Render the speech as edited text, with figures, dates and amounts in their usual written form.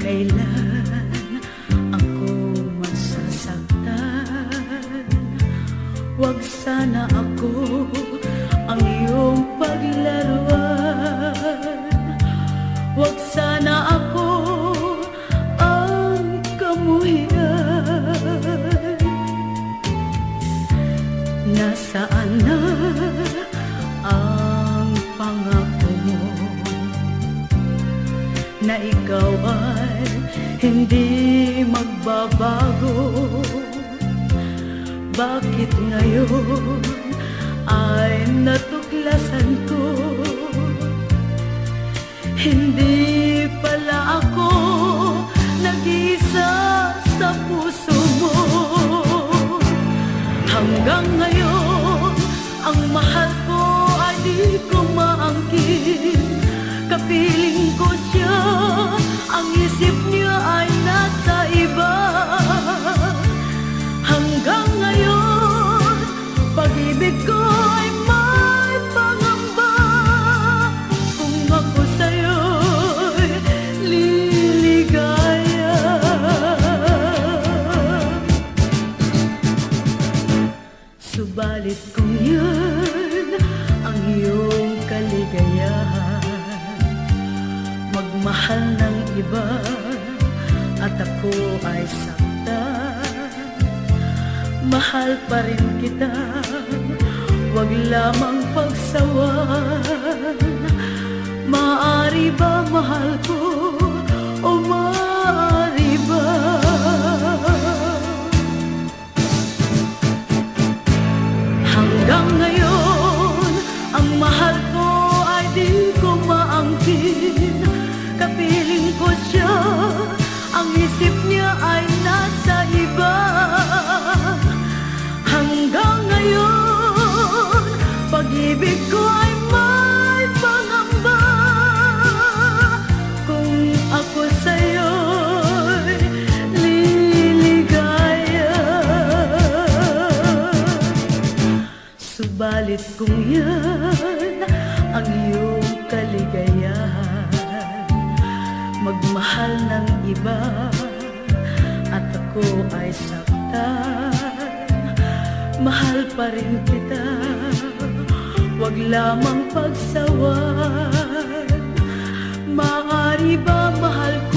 kailan ako masasaktan. Huwag sana ako ang iyong paglaruan. Huwag sana ako ang kamuhian. Nasaan na ang pangako mo na ikaw ay hindi magbabago? Bakit ngayon ay natuklasan ko hindi pala ako nag-iisa sa puso mo? Hanggang ngayon ang mahal ko ay di ko maangkin. Kapiling ko siya, ang isip niya ay nasa iba. Hanggang ngayon, pag-ibig ko ay may pangamba. Kung ako sa'yo'y liligaya. Subalit kung yan ang iyong kaligayahan, magmahal ng iba at ako ay saktan, mahal pa rin kita, wag lamang pagsawan. Maaari ba mahal ko o maaari ba? Hanggang ngayon ang mahal ko ay di ko maangkin. Kapiling ko siya, ang isip niya ay nasa iba. Hanggang ngayon, pag-ibig ko ay may pangamba. Kung ako sa'yo'y liligaya. Subalit kung yan ang iyong kaligayahan, magmahal ng iba at ako ay saktan, mahal pa rin kita, wag lamang pagsawan. Maaari ba mahal ko